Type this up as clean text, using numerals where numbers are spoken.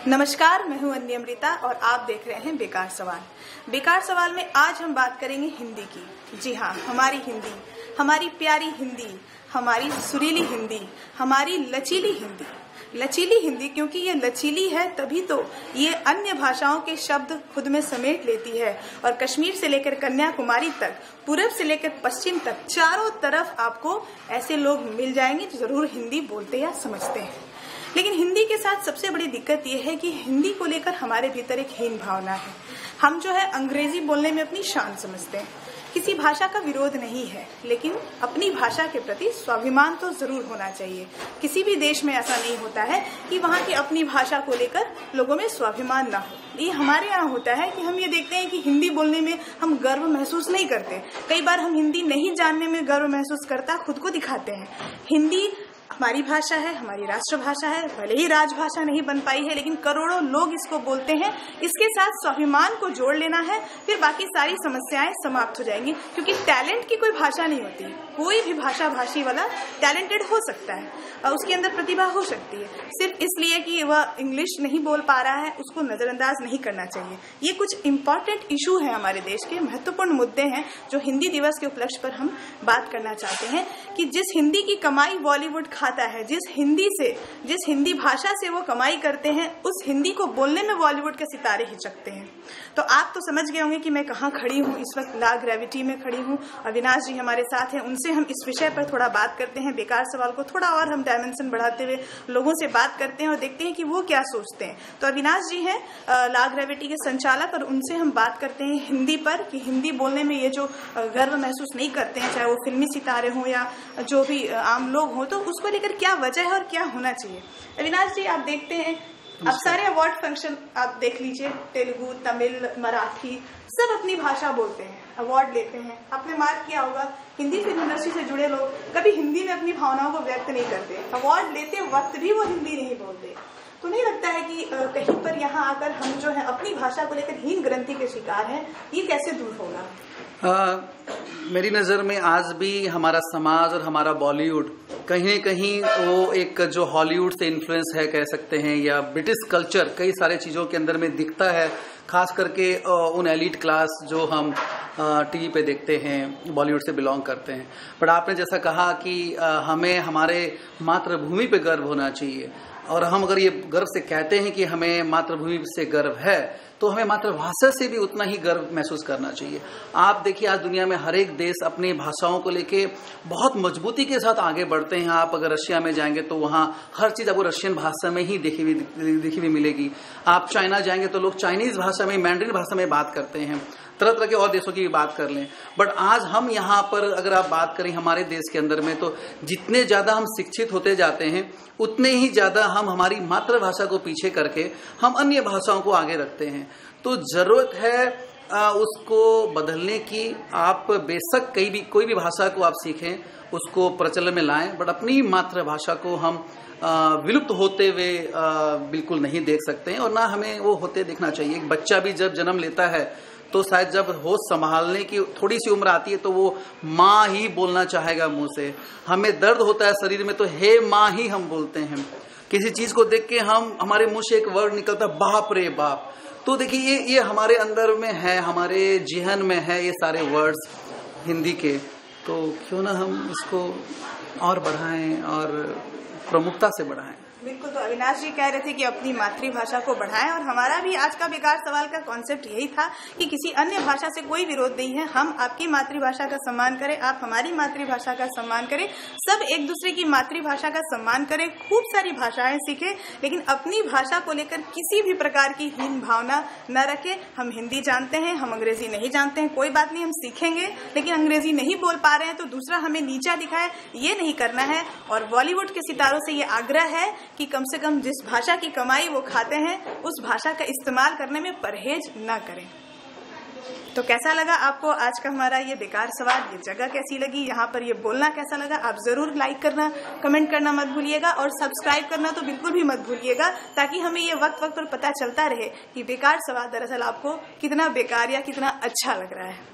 नमस्कार, मैं हूं अन्य अमृता और आप देख रहे हैं बेकार सवाल। बेकार सवाल में आज हम बात करेंगे हिंदी की। जी हाँ, हमारी हिंदी, हमारी प्यारी हिंदी, हमारी सुरीली हिंदी, हमारी लचीली हिंदी। लचीली हिंदी क्योंकि ये लचीली है, तभी तो ये अन्य भाषाओं के शब्द खुद में समेट लेती है और कश्मीर से लेकर कन्याकुमारी तक, पूरब से लेकर पश्चिम तक, चारों तरफ आपको ऐसे लोग मिल जाएंगे जो जरूर हिंदी बोलते या समझते हैं। लेकिन हिंदी के साथ सबसे बड़ी दिक्कत यह है कि हिंदी को लेकर हमारे भीतर एक हीन भावना है। हम जो है अंग्रेजी बोलने में अपनी शान समझते हैं। किसी भाषा का विरोध नहीं है, लेकिन अपनी भाषा के प्रति स्वाभिमान तो जरूर होना चाहिए। किसी भी देश में ऐसा नहीं होता है कि वहाँ की अपनी भाषा को लेकर लोगों में स्वाभिमान ना हो। ये हमारे यहाँ होता है कि हम ये देखते हैं कि हिंदी बोलने में हम गर्व महसूस नहीं करते। कई बार हम हिंदी नहीं जानने में गर्व महसूस करता खुद को दिखाते हैं। हिंदी हमारी भाषा है, हमारी राष्ट्रभाषा है, भले ही राजभाषा नहीं बन पाई है, लेकिन करोड़ों लोग इसको बोलते हैं। इसके साथ स्वाभिमान को जोड़ लेना है, फिर बाकी सारी समस्याएं समाप्त हो जाएंगी। क्योंकि टैलेंट की कोई भाषा नहीं होती। कोई भी भाषा भाषी वाला टैलेंटेड हो सकता है और उसके अंदर प्रतिभा हो सकती है। सिर्फ इसलिए कि वह इंग्लिश नहीं बोल पा रहा है, उसको नजरअंदाज नहीं करना चाहिए। ये कुछ इंपॉर्टेंट इशू है, हमारे देश के महत्वपूर्ण मुद्दे हैं जो हिंदी दिवस के उपलक्ष्य पर हम बात करना चाहते हैं कि जिस हिंदी की कमाई बॉलीवुड खाता है, जिस हिंदी भाषा से वो कमाई करते हैं, उस हिंदी को बोलने में बॉलीवुड के सितारे हिचकते हैं। तो आप तो समझ गए होंगे कि मैं कहाँ खड़ी हूँ। इस वक्त ला ग्रेविटी में खड़ी हूँ। अविनाश जी हमारे साथ हैं, उनसे हम इस विषय पर थोड़ा बात करते हैं। बेकार सवाल को थोड़ा और हम डायमेंशन बढ़ाते हुए लोगों से बात करते हैं और देखते हैं कि वो क्या सोचते हैं। तो अविनाश जी हैं ला ग्रेविटी के संचालक, और उनसे हम बात करते हैं हिंदी पर कि हिंदी बोलने में ये जो गर्व महसूस नहीं करते हैं, चाहे वो फिल्मी सितारे हों या जो भी आम लोग हों, तो उसको लेकर क्या वजह है और क्या होना चाहिए। अविनाश जी, आप देखते हैं अब सारे अवार्ड फंक्शन आप देख लीजिए, तेलुगु, तमिल, मराठी, सब अपनी भाषा बोलते हैं, अवार्ड लेते हैं। आपने मार्क किया होगा, हिंदी फिल्म इंडस्ट्री से जुड़े लोग कभी हिंदी में अपनी भावनाओं को व्यक्त नहीं करते। अवार्ड लेते वक्त भी वो हिंदी नहीं बोलते। तो नहीं लगता है कि कहीं पर यहाँ आकर हम जो है अपनी भाषा को लेकर हीन ग्रंथि के शिकार हैं? ये कैसे दूर होगा? मेरी नज़र में आज भी हमारा समाज और हमारा बॉलीवुड कहीं न कहीं वो एक जो हॉलीवुड से इन्फ्लुएंस है कह सकते हैं, या ब्रिटिश कल्चर कई सारे चीज़ों के अंदर में दिखता है। खास करके उन एलिट क्लास जो हम टीवी पे देखते हैं, बॉलीवुड से बिलोंग करते हैं। बट आपने जैसा कहा कि हमें हमारे मातृभूमि पे गर्व होना चाहिए, और हम अगर ये गर्व से कहते हैं कि हमें मातृभूमि से गर्व है, तो हमें मातृभाषा से भी उतना ही गर्व महसूस करना चाहिए। आप देखिए, आज दुनिया में हर एक देश अपनी भाषाओं को लेके बहुत मजबूती के साथ आगे बढ़ते हैं। आप अगर रशिया में जाएंगे तो वहाँ हर चीज़ आपको रशियन भाषा में ही देखी हुई मिलेगी। आप चाइना जाएंगे तो लोग चाइनीज भाषा में, मैंड्रिन भाषा में बात करते हैं। तरह तरह के और देशों की भी बात कर लें। बट आज हम यहाँ पर अगर आप बात करें हमारे देश के अंदर में, तो जितने ज़्यादा हम शिक्षित होते जाते हैं, उतने ही ज़्यादा हम हमारी मातृभाषा को पीछे करके हम अन्य भाषाओं को आगे रखते हैं। तो ज़रूरत है उसको बदलने की। आप बेशक कोई भी भाषा को आप सीखें, उसको प्रचलन में लाएं, बट अपनी मातृभाषा को हम विलुप्त होते हुए बिल्कुल नहीं देख सकते हैं, और ना हमें वो होते देखना चाहिए। एक बच्चा भी जब जन्म लेता है तो शायद जब होश संभालने की थोड़ी सी उम्र आती है तो वो माँ ही बोलना चाहेगा मुंह से। हमें दर्द होता है शरीर में तो हे माँ ही हम बोलते हैं। किसी चीज को देख के हमारे मुंह से एक वर्ड निकलता है, बाप रे बाप। तो देखिए ये हमारे अंदर में है, हमारे जिहन में है ये सारे वर्ड्स हिंदी के। तो क्यों ना हम इसको और बढ़ाएं और प्रमुखता से बढ़ाएं। बिल्कुल। तो अविनाश जी कह रहे थे कि अपनी मातृभाषा को बढ़ाएं, और हमारा भी आज का बेकार सवाल का कॉन्सेप्ट यही था कि किसी अन्य भाषा से कोई विरोध नहीं है। हम आपकी मातृभाषा का सम्मान करें, आप हमारी मातृभाषा का सम्मान करें, सब एक दूसरे की मातृभाषा का सम्मान करें, खूब सारी भाषाएं सीखें, लेकिन अपनी भाषा को लेकर किसी भी प्रकार की हीन भावना न रखें। हम हिंदी जानते हैं, हम अंग्रेजी नहीं जानते हैं, कोई बात नहीं, हम सीखेंगे, लेकिन अंग्रेजी नहीं बोल पा रहे हैं तो दूसरा हमें नीचा दिखाए, ये नहीं करना है। और बॉलीवुड के सितारों से ये आग्रह है कि कम से कम जिस भाषा की कमाई वो खाते हैं, उस भाषा का इस्तेमाल करने में परहेज न करें। तो कैसा लगा आपको आज का हमारा ये बेकार सवाल? ये जगह कैसी लगी, यहाँ पर ये बोलना कैसा लगा? आप जरूर लाइक करना, कमेंट करना मत भूलिएगा, और सब्सक्राइब करना तो बिल्कुल भी मत भूलिएगा, ताकि हमें ये वक्त वक्त पर पता चलता रहे कि बेकार सवाल दरअसल आपको कितना बेकार या कितना अच्छा लग रहा है।